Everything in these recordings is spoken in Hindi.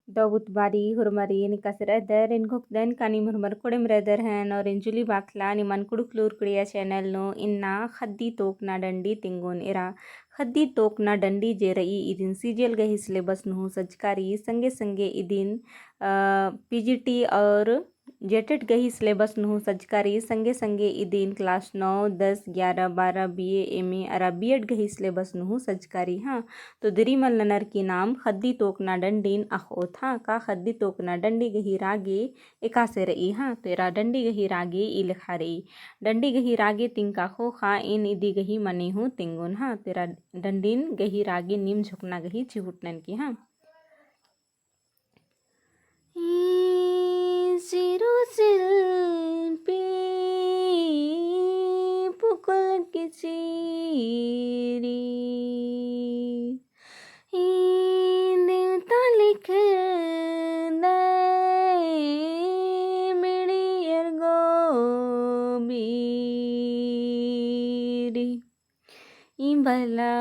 Dawut bari hurmari ni kasredder in gokden kani murmur kodem redder hen or in juli bakla ni man kuduklur kriya channel no inna khaddi tok na dandi tingun ira khaddi tok na dandi je रई idin सीरियल गही सिलेबस नु सजकारी संगे संगे idin पीजीटी और जेटेट गही सिलेबस नु सजकारी संगे संगे idin क्लास 9 10 11 12 बीए एमए अरा बीएड गही सिलेबस नु सजकारी हाँ तो दिरीमल ननर की नाम खद्दी तोकना डंडीन अखोत हाँ का खद्दी तोकना डंडी गही रागे एका से रई हाँ तेरा डंडी गही रागे ई लिखा रई डंडी गही रागे तिंका खो खा इन इदी गही मने हूँ तिंगुन हाँ तेरा डंडीन गही रागे नीम झुकना गही चिहुटनन की हाँ Zero silpi pukul kiciri देवता लिख दे मिड़ियर गोबीरी भला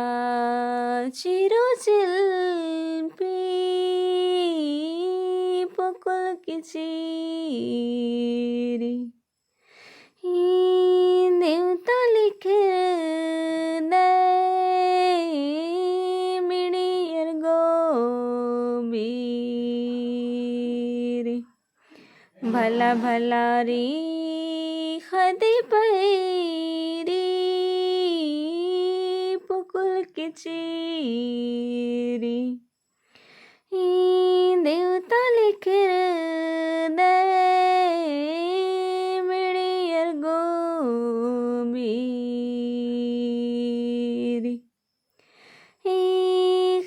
चिरो शिल्पी पकुल किचीरी देवता लिख दे मिड़ियर गोबीरी भला भला री खदी पैरी पुकुल किचीरी देवता लिख दे मिड़ियर गोबीरी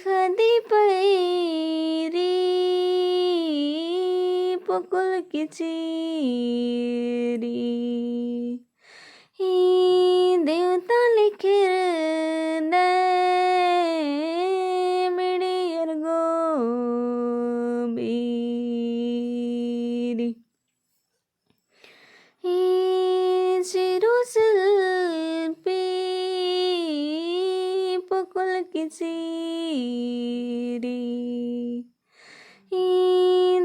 खदी पैरी पुकुल किचीरी देवता लिख दे मिड़ियर गोबीरी चिरो शिल्पी पुकुल किचीरी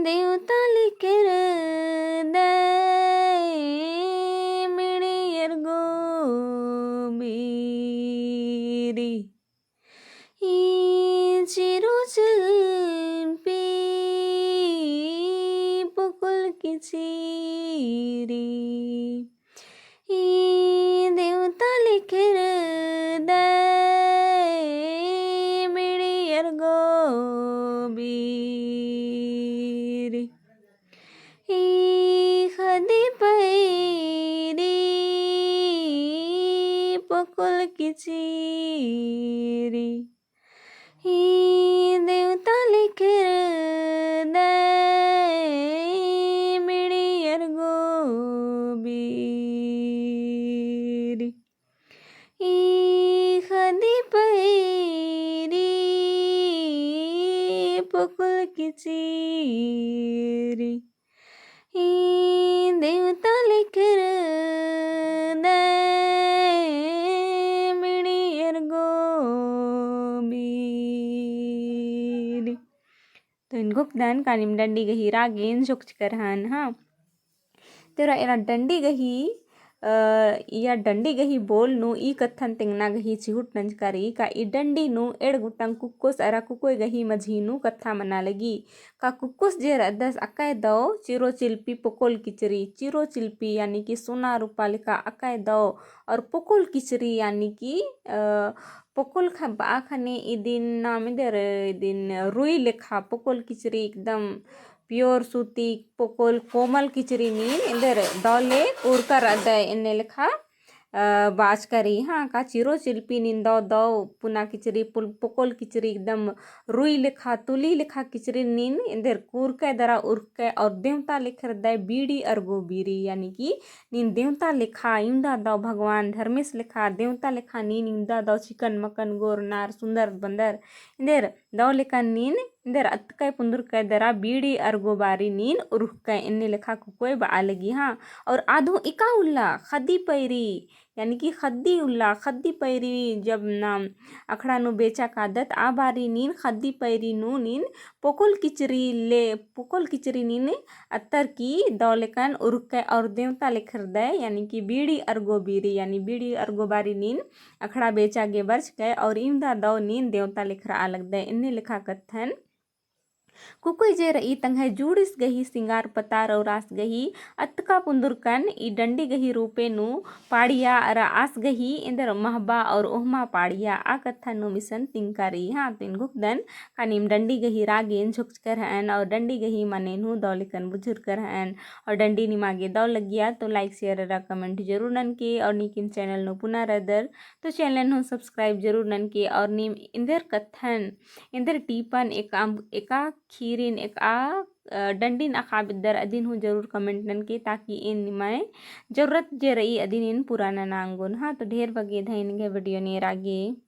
देवता लिख दे मिड़ियर गोबीरी चिरो शिल्पी पुकुल किचीरी देवता लिख दे मिड़ियर गोबीरी खदी पैरी पकुल किचीरी देवता लिख दे मिड़ियर गोबीरी खदी पैरी पकुल किचीरी देवता लिख दे मिड़ियर गोबीरी तो इनको दान कानिम डंडी गही रागेन झुकचकर हन हाँ तेरा एरा डंडी गही या डंडी गही बोल नु ई कथन तिंगना गही चिहुट नंजकारी का ई डंडी नु एड़ गुटंग कुक्कुस अरा कुकोय गही मझीनु कथा मना लगी का कुक्कुस जे रदस अकाय दो चिरो चिल्पी पोकोल किचरी चिरो चिल्पी यानी कि सोना रूपा लिखा अकाय दो और पोकोल किचरी यानी कि पोकोल खा बाखने इदिन नाम इधर इदिन रुई लिखा पोकोल किचरी एकदम प्योर सूती पोकोल कोमल किचरी नीन इंदर दौले उड़कर अदय इन्ने लिखा बाज करी हाँ का चिरो चिल्पी निंदो दो पुना किचरी पोकोल किचरी एकदम रुई लिखा तुली लिखा किचरी नीन इंदर कूर के दरा उर्के और देवता लिख दय बीड़ी और गोबीरी यानी कि नीन देवता लिखा इंदा दो भगवान धर्मेश लिखा देवता लिखा नीन इंदा दो चिकन मकन गोर नार सुंदर बंदर इंदर दो लिखा नीन इंदर अतकय पुंदुर कय दरा बीड़ी और गोबारी नीन उरुह कय इन्ने लिखा कुकोय बा लगी हाँ और आधो इका उल्ला खदी पैरी यानी कि खद्दी उल्ला खद्दी पैरी जब नाम अखड़ा नु बेचा कादत आ बारी नीन खद्दी पैरी नु नीन पोकुल किचरी नीन अत्तर की दौलेकन उरुक और देवता लेखर दे यानी कि बीड़ी अर्गो बीरी यानी बीड़ी अर्गो बारी नीन अखड़ा बेचा गे बर्च गए और इमदा दौ नीन देवता लेखर आलग दे इन्ने लिखा कथन कुकुई जे रई तंगे जूडिस गही सिंगार पतार और आस गही अतका पुंदुरकन ई डंडी गही रूपे नु पाड़िया अर आस गही इंदर महबा और ओहमा पाड़िया आ कथा नु मिसन तिंकारी हाँ तिन गुकदन कानिम डंडी गही रागेन झुककर हन और डंडी गही मने नु दौलिकन बुझुर कर हन और डंडी निमागे दौ लगिया तो लाइक शेयर रा कमेंट जरूर नन के और निकिन चैनल नु पुनः रदर तो चैनल नु सब्सक्राइब जरूर नन के और निम इंदर कथन इंदर टीपन एका खीरिन एक डंडीन अखाबिद्दर अदिन हूँ जरूर कमेंट नन के ताकि इन निमाए जरूरत जे रही अदिन इन पुराना नांगुन हाँ तो ढेर बगे धैन गे वीडियो नेर आगे।